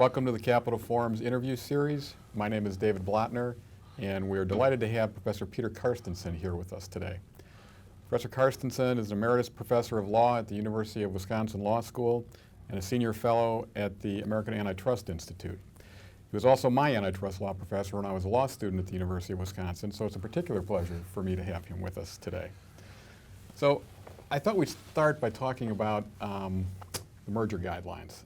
Welcome to the Capital Forum's interview series. My name is David Blattner, and we're delighted to have Professor Peter Carstensen here with us today. Professor Carstensen is an emeritus professor of law at the University of Wisconsin Law School and a senior fellow at the American Antitrust Institute. He was also my antitrust law professor when I was a law student at the University of Wisconsin, so it's a particular pleasure for me to have him with us today. So I thought we'd start by talking about the merger guidelines.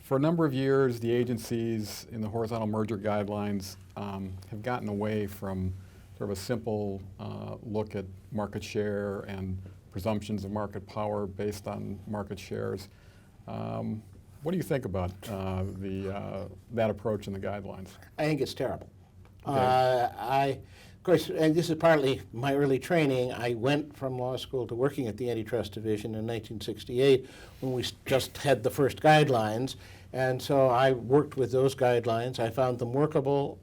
For a number of years, the agencies in the horizontal merger guidelines have gotten away from sort of a simple look at market share and presumptions of market power based on market shares. What do you think about that approach in the guidelines? I think it's terrible. Okay. Of course, and this is partly my early training. I went from law school to working at the Antitrust Division in 1968 when we just had the first guidelines. And so I worked with those guidelines. I found them workable,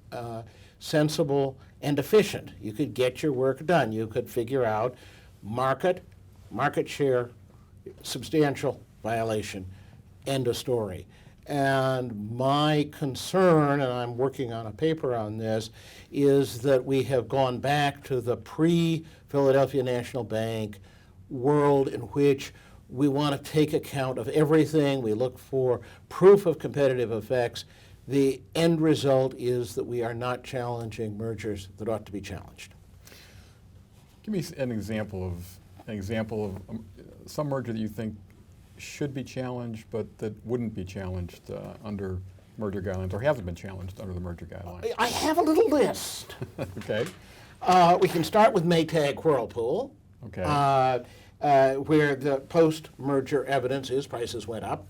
sensible, and efficient. You could get your work done. You could figure out market share, substantial violation, end of story. And my concern, and I'm working on a paper on this, is that we have gone back to the pre-Philadelphia National Bank world in which we want to take account of everything. We look for proof of competitive effects. The end result is that we are not challenging mergers that ought to be challenged. Give me an example of some merger that you think should be challenged, but that wouldn't be challenged under merger guidelines, or hasn't been challenged under the merger guidelines. I have a little list. Okay. We can start with Maytag Whirlpool, Okay. Where the post-merger evidence is prices went up.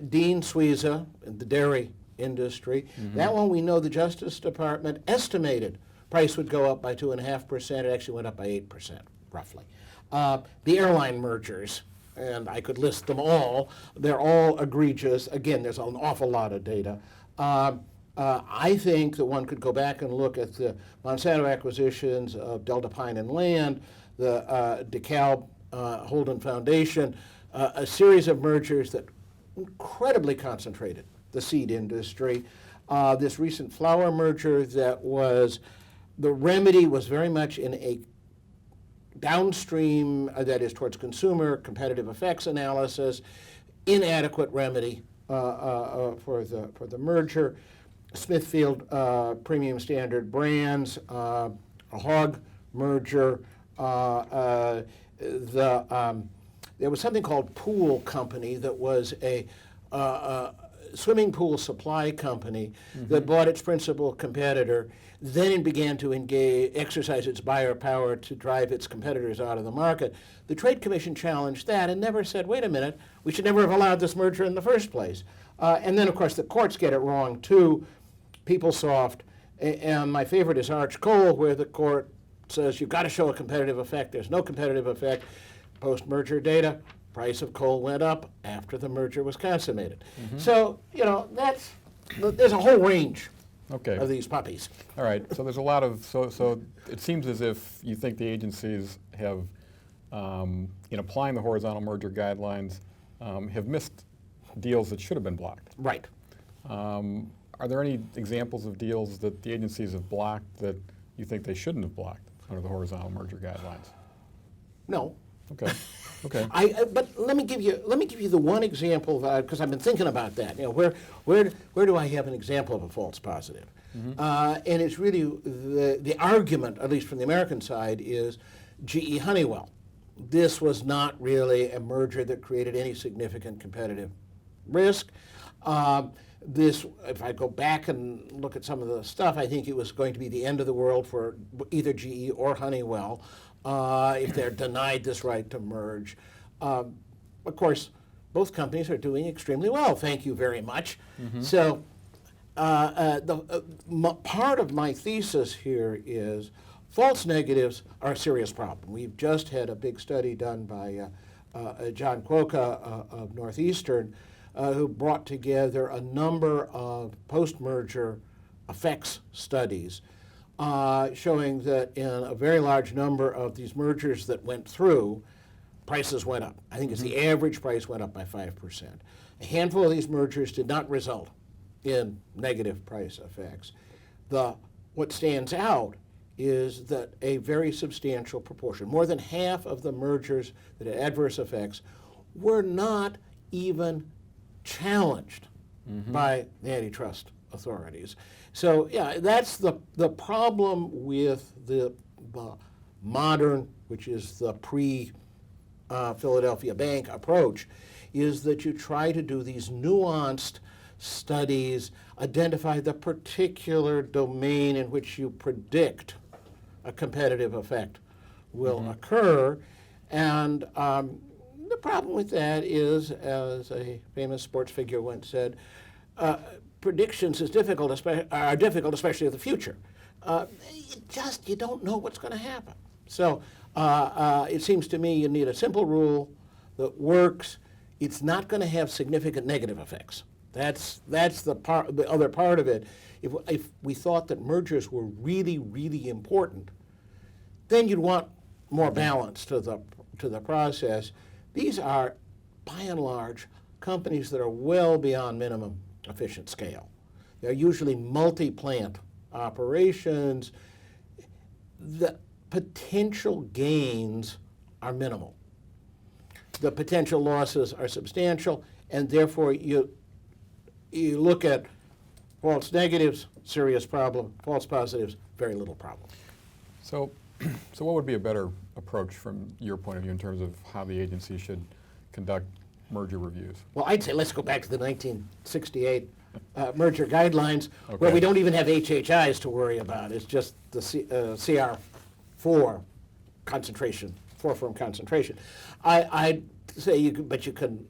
Dean Suiza, the dairy industry. Mm-hmm. That one we know the Justice Department estimated price would go up by 2.5%. It actually went up by 8%, roughly. The airline mergers, and I could list them all. They're all egregious. Again, there's an awful lot of data. I think that one could go back and look at the Monsanto acquisitions of Delta Pine and Land, the DeKalb Holden Foundation, a series of mergers that incredibly concentrated the seed industry. This recent flour merger that was, the remedy was very much in a downstream, that is towards consumer competitive effects analysis, inadequate remedy for the merger. Smithfield Premium Standard Brands, a hog merger. There was something called Pool Company that was a swimming pool supply company that bought its principal competitor. Then it began to exercise its buyer power to drive its competitors out of the market. The Trade Commission challenged that and never said, wait a minute, we should never have allowed this merger in the first place. And then, of course, the courts get it wrong, too. PeopleSoft, and my favorite is Arch Coal, where the court says you've got to show a competitive effect. There's no competitive effect. Post-merger data, price of coal went up after the merger was consummated. Mm-hmm. So, there's a whole range of these puppies. All right, so there's a lot of, so it seems as if you think the agencies have, in applying the horizontal merger guidelines, have missed deals that should have been blocked. Right. Are there any examples of deals that the agencies have blocked that you think they shouldn't have blocked under the horizontal merger guidelines? No. Okay. Okay. But let me give you the one example, because I've been thinking about that. Where do I have an example of a false positive? Mm-hmm. And it's really the argument, at least from the American side, is GE Honeywell. This was not really a merger that created any significant competitive risk. If I go back and look at some of the stuff, I think it was going to be the end of the world for either GE or Honeywell if they're denied this right to merge. Of course, both companies are doing extremely well, thank you very much. Mm-hmm. So part of my thesis here is false negatives are a serious problem. We've just had a big study done by John Kwoka of Northeastern, who brought together a number of post-merger effects studies showing that in a very large number of these mergers that went through, prices went up. I think it's the average price went up by 5%. A handful of these mergers did not result in negative price effects. What stands out is that a very substantial proportion, more than half of the mergers that had adverse effects, were not even challenged by the antitrust authorities. So yeah, that's the problem with the modern, which is the pre-Philadelphia Bank approach, is that you try to do these nuanced studies, identify the particular domain in which you predict a competitive effect will occur. And the problem with that is, as a famous sports figure once said, predictions are difficult, especially of the future. You don't know what's going to happen. So it seems to me you need a simple rule that works. It's not going to have significant negative effects. That's the other part of it. If we thought that mergers were really, really important, then you'd want more balance to the process. These are, by and large, companies that are well beyond minimum efficient scale. They're usually multi-plant operations. The potential gains are minimal. The potential losses are substantial, and therefore you look at false negatives, serious problem, false positives, very little problem. So what would be a better approach from your point of view in terms of how the agency should conduct merger reviews? Well, I'd say let's go back to the 1968 merger guidelines, Okay. where we don't even have HHIs to worry about. It's just the CR4 concentration, four-firm concentration. I'd say you can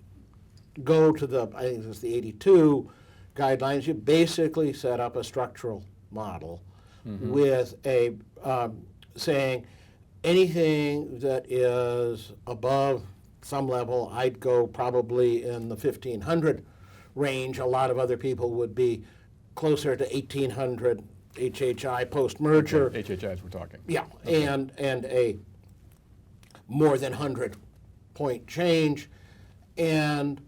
go to I think it was the 82 guidelines. You basically set up a structural model with a saying anything that is above some level, I'd go probably in the 1,500 range. A lot of other people would be closer to 1,800 HHI post-merger. Okay, HHIs we're talking. Yeah, Okay. and a more than 100-point change, and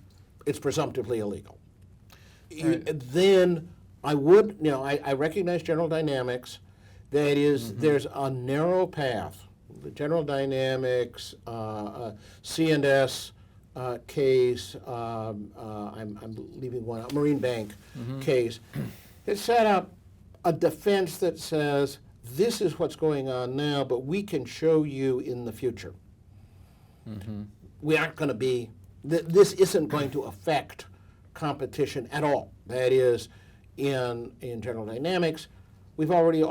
it's presumptively illegal. Right. Then I would, I recognize General Dynamics. That is, there's a narrow path. The General Dynamics, C&S case, I'm leaving one out, Marine Bank case, it set up a defense that says, this is what's going on now, but we can show you in the future. We aren't going to be, this isn't going to affect competition at all. That is, in General Dynamics, we've already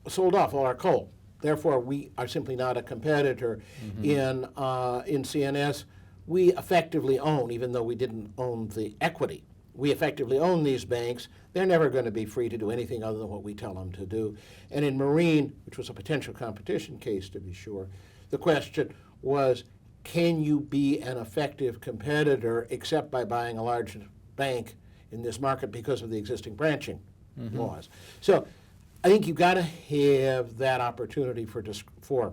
sold off all our coal. Therefore, we are simply not a competitor. In CNS, we effectively own, even though we didn't own the equity, we effectively own these banks. They're never going to be free to do anything other than what we tell them to do. And in Marine, which was a potential competition case to be sure, the question was, can you be an effective competitor except by buying a large bank in this market because of the existing branching laws? So I think you've got to have that opportunity for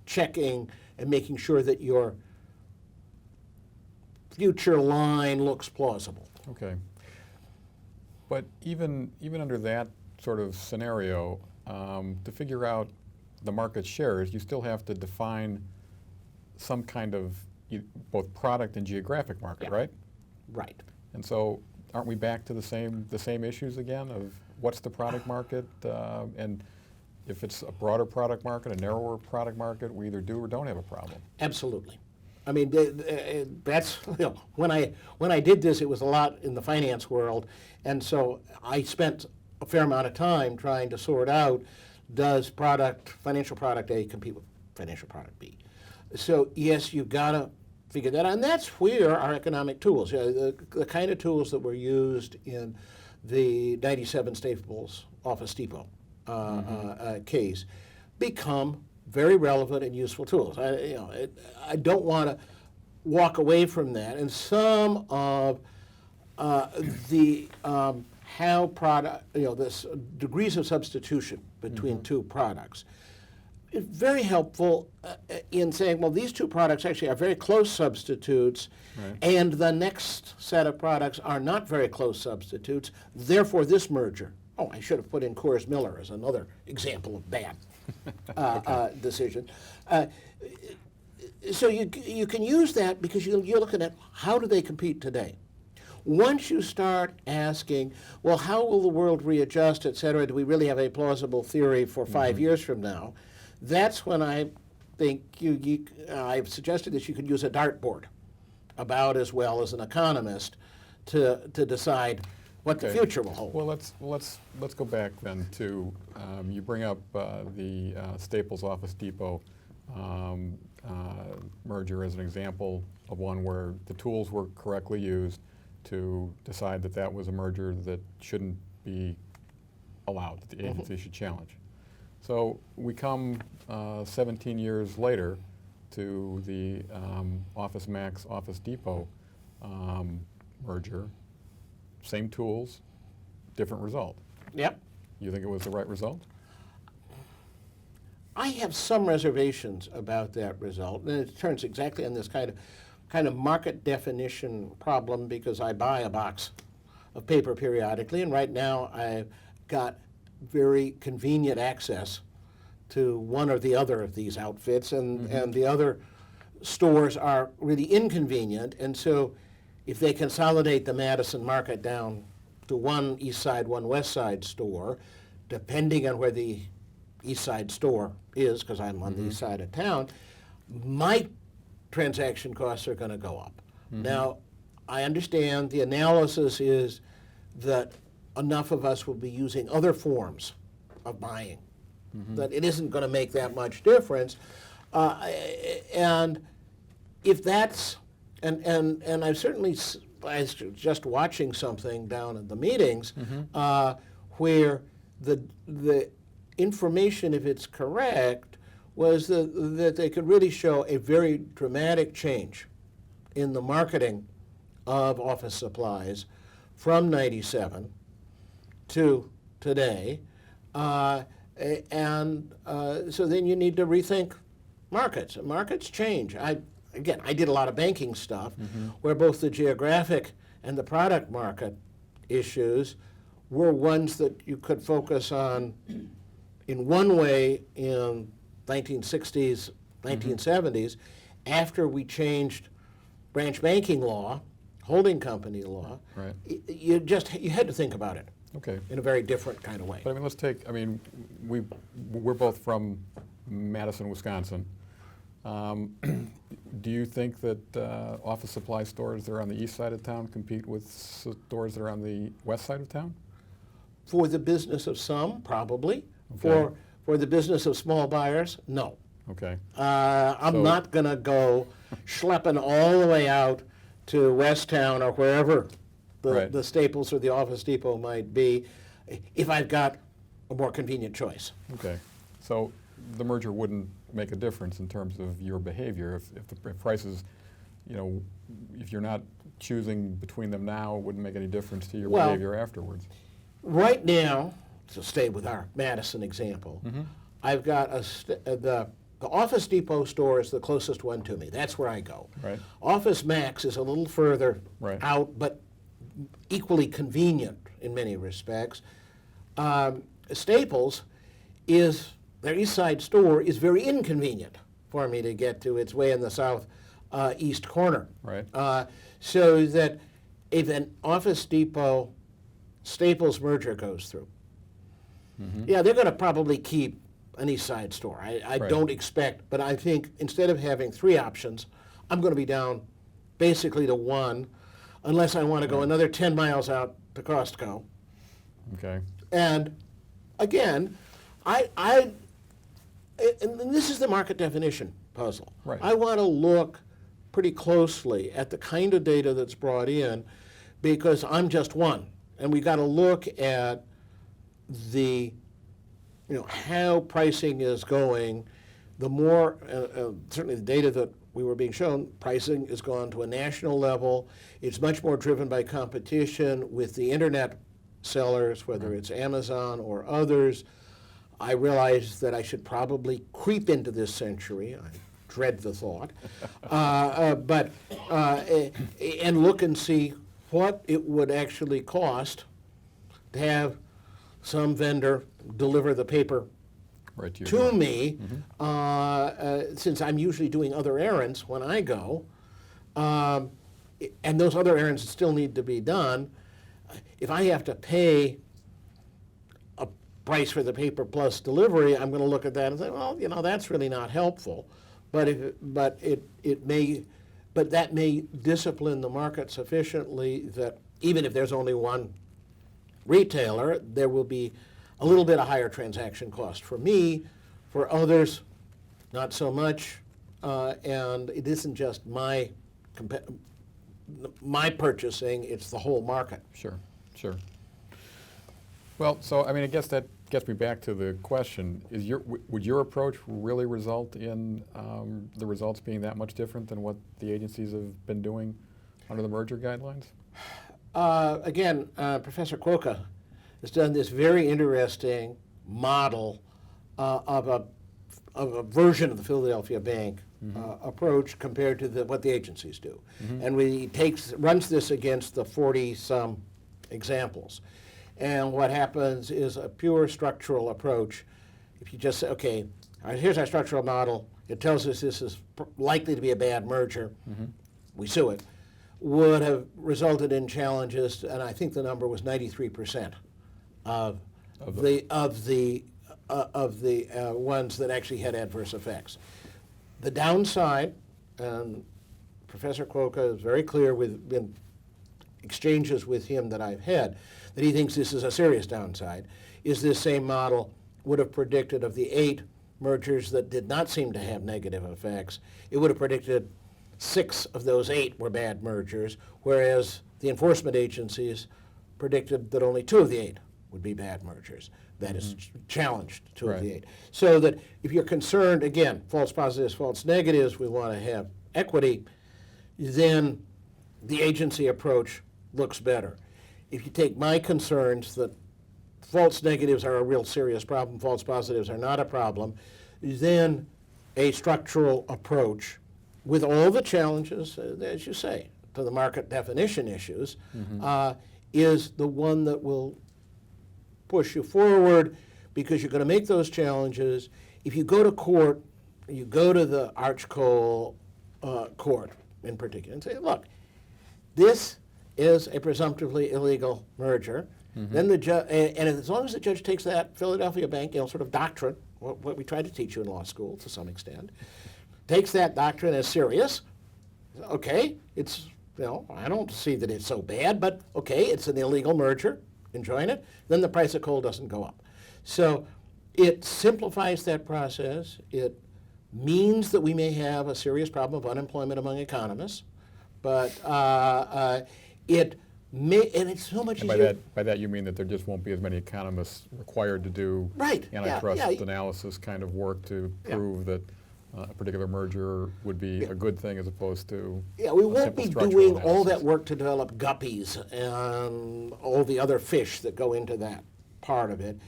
checking and making sure that your future line looks plausible. Okay. But even under that sort of scenario, to figure out the market shares, you still have to define some kind of both product and geographic market, right? Right. And so aren't we back to the same issues again of what's the product market, and if it's a broader product market, a narrower product market, we either do or don't have a problem. Absolutely. I mean, that's, when I did this, it was a lot in the finance world, and so I spent a fair amount of time trying to sort out, does financial product A compete with financial product B? So yes, you've got to figure that out, and that's where our economic tools, the kind of tools that were used in the 97 Staples Office Depot case, become very relevant and useful tools. I don't want to walk away from that. And some of the how product, this degrees of substitution between two products It's very helpful in saying, well, these two products actually are very close substitutes, Right. and the next set of products are not very close substitutes. Therefore, this merger. Oh, I should have put in Coors Miller as another example of bad decision. So you can use that because you're looking at how do they compete today. Once you start asking, well, how will the world readjust, et cetera, do we really have a plausible theory for 5 years from now? That's when I think I've suggested that you could use a dartboard about as well as an economist to decide what the Okay. future will hold. Well, let's go back then to, you bring up the Staples Office Depot merger as an example of one where the tools were correctly used to decide that that was a merger that shouldn't be allowed, that the agency should challenge. So we come 17 years later to the Office Max Office Depot merger. Same tools, different result. Yep. You think it was the right result? I have some reservations about that result, and it turns exactly on this kind of market definition problem because I buy a box of paper periodically, and right now I've got very convenient access to one or the other of these outfits, and the other stores are really inconvenient, and so if they consolidate the Madison market down to one East Side, one West Side store, depending on where the East Side store is, because I'm on the east side of town, my transaction costs are going to go up. Now, I understand the analysis is that enough of us will be using other forms of buying, that it isn't going to make that much difference. And if that's, and I've certainly, I was just watching something down at the meetings where the information, if it's correct, was that they could really show a very dramatic change in the marketing of office supplies from '97 to today. So then you need to rethink markets. Markets change. I did a lot of banking stuff where both the geographic and the product market issues were ones that you could focus on in one way in 1960s, 1970s, after we changed branch banking law, holding company law, Right. you had to think about it Okay. in a very different kind of way. But I mean, let's take, I mean, we're both from Madison, Wisconsin. Do you think that office supply stores that are on the east side of town compete with stores that are on the west side of town? For the business of some, probably. Okay. For the business of small buyers, no. Okay. I'm So- not going to go schlepping all the way out to Westtown or wherever Right. the Staples or the Office Depot might be if I've got a more convenient choice. Okay. So the merger wouldn't make a difference in terms of your behavior if the prices, you know, if you're not choosing between them now, it wouldn't make any difference to your Well- behavior afterwards. Right now, to stay with our Madison example, I've got the Office Depot store is the closest one to me. That's where I go. Right. Office Max is a little further Right. out, but equally convenient in many respects. Staples is, their East Side store is very inconvenient for me to get to. It's way in the southeast corner. Right. So that if an Office Depot Staples merger goes through, yeah, they're going to probably keep an East Side store. I Right. don't expect, but I think instead of having three options, I'm going to be down basically to one, unless I want to go another 10 miles out to Costco. Okay. And again, and this is the market definition puzzle. Right. I want to look pretty closely at the kind of data that's brought in because I'm just one. And we got to look at how pricing is going. The more, certainly the data that we were being shown, pricing has gone to a national level. It's much more driven by competition with the internet sellers, whether it's Amazon or others. I realized that I should probably creep into this century. I dread the thought, and look and see what it would actually cost to have some vendor deliver the paper Right to your to door. me, since I'm usually doing other errands when I go, and those other errands still need to be done. If I have to pay a price for the paper plus delivery, I'm going to look at that and say, well, that's really not helpful. But that may discipline the market sufficiently that even if there's only one retailer, there will be a little bit of higher transaction cost for me. For others, not so much. And it isn't just my purchasing, it's the whole market. Sure, sure. Well, so I mean, I guess that gets me back to the question: would your approach really result in the results being that much different than what the agencies have been doing under the merger guidelines? Again, Professor Quokka has done this very interesting model of a version of the Philadelphia Bank approach compared to what the agencies do. And he runs this against the 40-some examples. And what happens is a pure structural approach. If you just say, okay, all right, here's our structural model, it tells us this is likely to be a bad merger, we sue it, would have resulted in challenges, and I think the number was 93% of the ones that actually had adverse effects. The downside, and Professor Quokka is very clear in exchanges with him that I've had, that he thinks this is a serious downside, is this same model would have predicted of the 8 mergers that did not seem to have negative effects, it would have predicted 6 of those 8 were bad mergers, whereas the enforcement agencies predicted that only 2 of the 8 would be bad mergers. That is challenged 2 of the 8. So that if you're concerned, again, false positives, false negatives, we want to have equity, then the agency approach looks better. If you take my concerns that false negatives are a real serious problem, false positives are not a problem, then a structural approach with all the challenges, as you say, to the market definition issues, is the one that will push you forward because you're going to make those challenges. If you go to court, you go to the Arch Coal court in particular and say, look, this is a presumptively illegal merger. Then the judge, and as long as the judge takes that Philadelphia Bank, sort of doctrine, what we tried to teach you in law school to some extent, takes that doctrine as serious, okay, it's, I don't see that it's so bad, but okay, it's an illegal merger, enjoying it, then the price of coal doesn't go up. So it simplifies that process. It means that we may have a serious problem of unemployment among economists, but it may, and it's so much easier. By that you mean that there just won't be as many economists required to do antitrust analysis kind of work to prove that a particular merger would be a good thing as opposed to we won't be doing all analysis. that work to develop guppies and all the other fish that go into that part of it.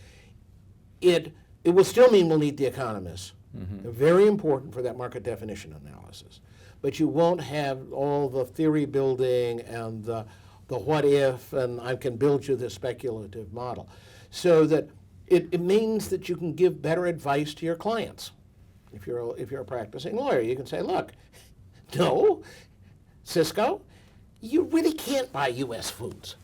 It will still mean we'll need the economists. They're very important for that market definition analysis. But you won't have all the theory building and the what if, and I can build you the speculative model. So that it means that you can give better advice to your clients. If you're a practicing lawyer, you can say, look, no, Cisco, you really can't buy U.S. foods.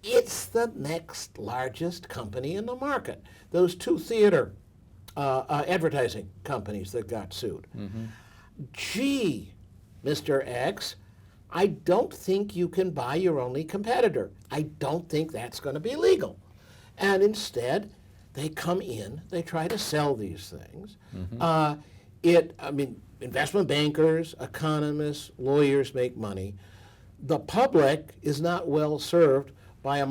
It's the next largest company in the market. Those 2 theater advertising companies that got sued. Gee, Mr. X, I don't think you can buy your only competitor. I don't think that's going to be legal. And instead, they come in, they try to sell these things. Investment bankers, economists, lawyers make money. The public is not well served by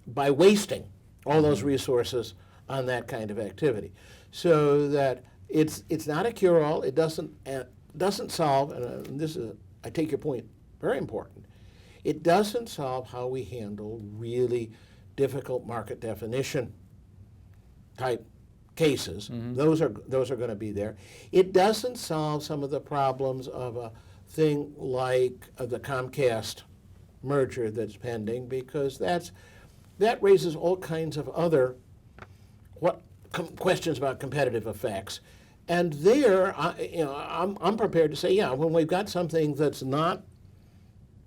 by wasting all those resources on that kind of activity. So that it's not a cure-all. It doesn't solve, and this is, I take your point, very important. It doesn't solve how we handle really difficult market definition type cases. Those are going to be there. It doesn't solve some of the problems of a thing like the Comcast merger that's pending, because that raises all kinds of other questions about competitive effects. And there, I'm prepared to say, yeah, when we've got something that's not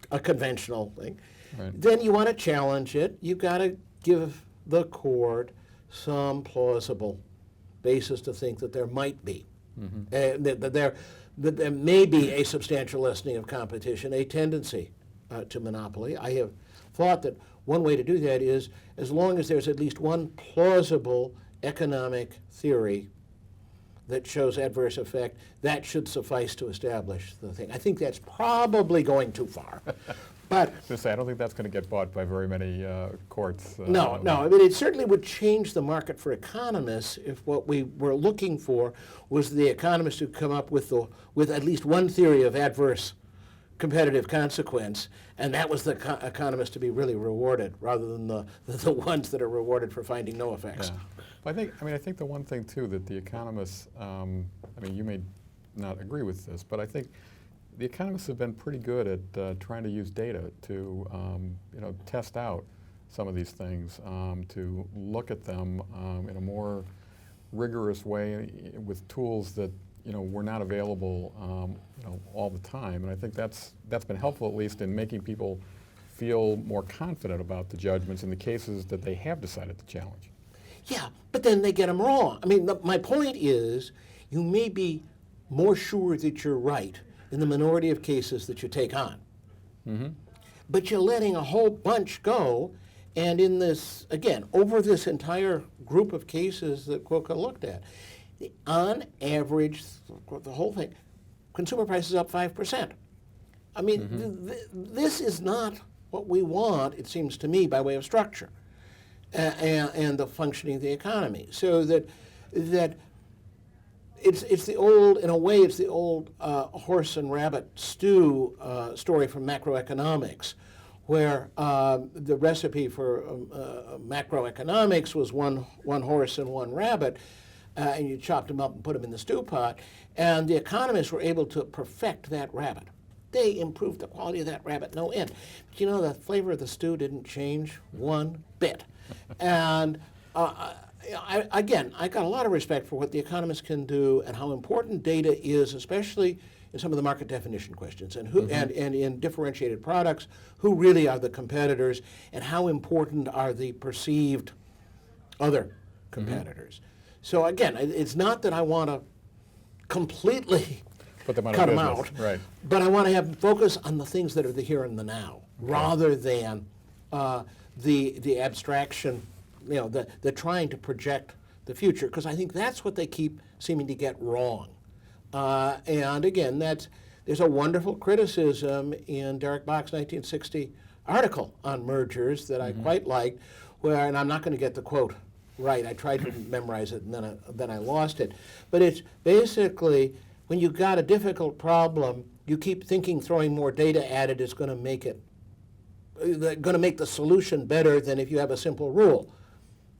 a conventional thing, Right. then you want to challenge it. You've got to give the court some plausible basis to think that there might be, that there may be a substantial lessening of competition, a tendency to monopoly. I have thought that one way to do that is, as long as there's at least one plausible economic theory that shows adverse effect, that should suffice to establish the thing. I think that's probably going too far. But I don't think that's going to get bought by very many courts. no. I mean, it certainly would change the market for economists if what we were looking for was the economists who come up with at least one theory of adverse competitive consequence, and that was the economists to be really rewarded, rather than the ones that are rewarded for finding no effects. Yeah. I think the one thing too that the economists, you may not agree with this, but I think the economists have been pretty good at trying to use data to test out some of these things, to look at them in a more rigorous way with tools that were not available all the time. And I think that's been helpful, at least in making people feel more confident about the judgments in the cases that they have decided to challenge. Yeah, but then they get them wrong. I mean, my point is, you may be more sure that you're right in the minority of cases that you take on. But you're letting a whole bunch go, and in this, again, over this entire group of cases that Quokka looked at, on average, the whole thing, consumer prices up 5%. I mean, this is not what we want, it seems to me, by way of structure and the functioning of the economy. So that it's the old, in a way, it's the old horse and rabbit stew story from macroeconomics, where the recipe for macroeconomics was one horse and one rabbit, and you chopped them up and put them in the stew pot, and the economists were able to perfect that rabbit. They improved the quality of that rabbit no end. But the flavor of the stew didn't change one bit. And I got a lot of respect for what the economists can do and how important data is, especially in some of the market definition questions, and and in differentiated products, who really are the competitors, and how important are the perceived other competitors. So again, it's not that I want to completely Put them out cut of them business. out, Right. but I want to have them focus on the things that are the here and the now, rather than the abstraction, the trying to project the future, because I think that's what they keep seeming to get wrong. And again, there's a wonderful criticism in Derek Bach's 1960 article on mergers that I quite liked, and I'm not going to get the quote right. I tried to memorize it, and then I lost it. But it's basically, when you've got a difficult problem, you keep thinking throwing more data at it is going to make the solution better than if you have a simple rule.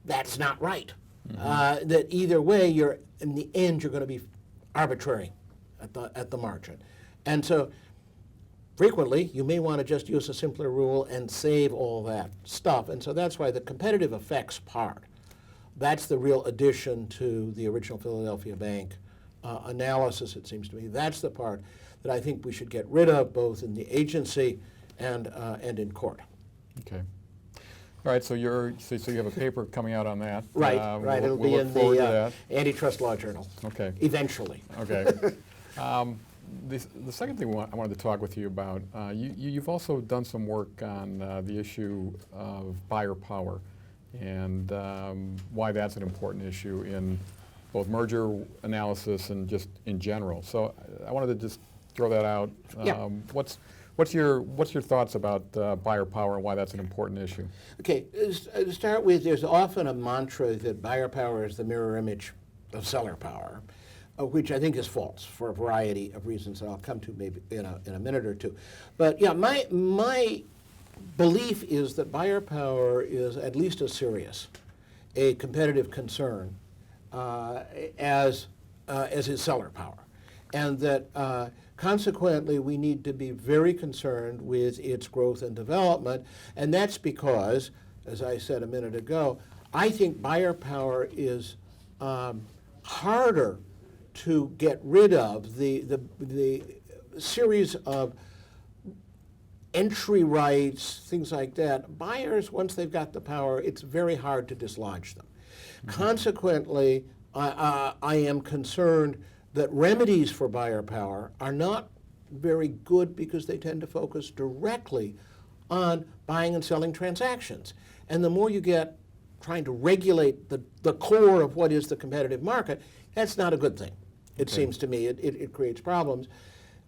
That's not right. That either way, in the end, you're going to be arbitrary at the margin. And so frequently, you may want to just use a simpler rule and save all that stuff. And so that's why the competitive effects part, that's the real addition to the original Philadelphia Bank analysis, it seems to me. That's the part that I think we should get rid of, both in the agency and in court. Okay. All right, so you have a paper coming out on that. Right. It'll be in the Antitrust Law Journal. Okay. Eventually. Okay. The second thing I wanted to talk with you about, you've also done some work on the issue of buyer power and why that's an important issue in both merger analysis and just in general. So I wanted to just throw that out. Yeah. What's your thoughts about buyer power and why that's an important issue? Okay, to start with, there's often a mantra that buyer power is the mirror image of seller power, which I think is false for a variety of reasons that I'll come to maybe in a minute or two. But yeah, my belief is that buyer power is at least as serious a competitive concern as his seller power. And that consequently we need to be very concerned with its growth and development. And that's because, as I said a minute ago, I think buyer power is harder to get rid of. The series of entry rights, things like that, buyers, once they've got the power, it's very hard to dislodge them. Consequently, I am concerned that remedies for buyer power are not very good because they tend to focus directly on buying and selling transactions. And the more you get trying to regulate the core of what is the competitive market, that's not a good thing. It seems to me. It creates problems.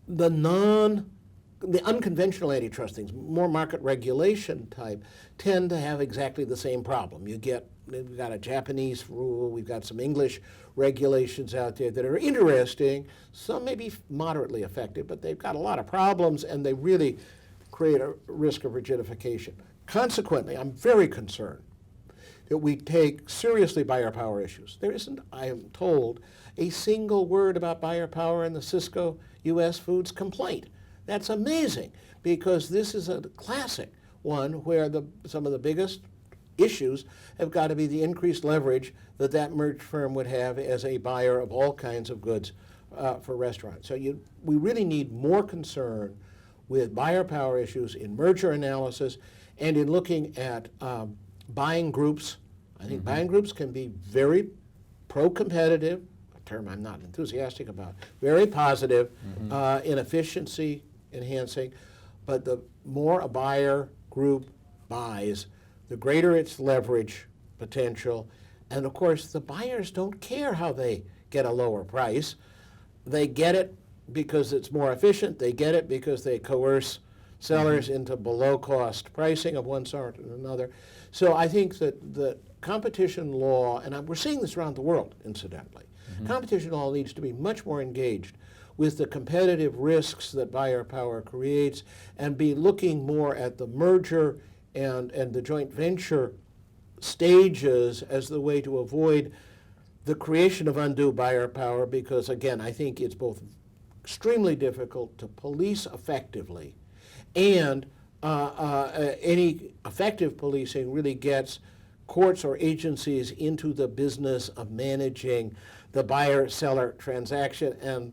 The unconventional antitrust things, more market regulation type, tend to have exactly the same problem. We've got a Japanese rule, we've got some English regulations out there that are interesting, some may be moderately effective, but they've got a lot of problems and they really create a risk of rigidification. Consequently, I'm very concerned that we take seriously buyer power issues. There isn't, I am told, a single word about buyer power in the Cisco US Foods complaint. That's amazing, because this is a classic one where some of the biggest issues have got to be the increased leverage that merged firm would have as a buyer of all kinds of goods for restaurants. So we really need more concern with buyer power issues in merger analysis and in looking at buying groups. I think buying groups can be very pro-competitive, a term I'm not enthusiastic about, very positive in efficiency enhancing, but the more a buyer group buys, the greater its leverage potential. And of course, the buyers don't care how they get a lower price. They get it because it's more efficient. They get it because they coerce sellers into below-cost pricing of one sort or another. So I think that the competition law, and we're seeing this around the world, incidentally, competition law needs to be much more engaged with the competitive risks that buyer power creates and be looking more at the merger and the joint venture stages as the way to avoid the creation of undue buyer power, because again, I think it's both extremely difficult to police effectively, and any effective policing really gets courts or agencies into the business of managing the buyer-seller transaction. And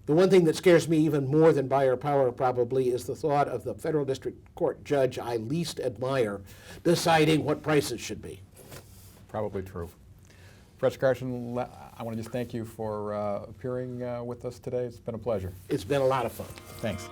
the one thing that scares me even more than buyer power probably is the thought of the federal district court judge I least admire deciding what prices should be. Probably true. Professor Carstensen, I want to just thank you for appearing with us today. It's been a pleasure. It's been a lot of fun. Thanks.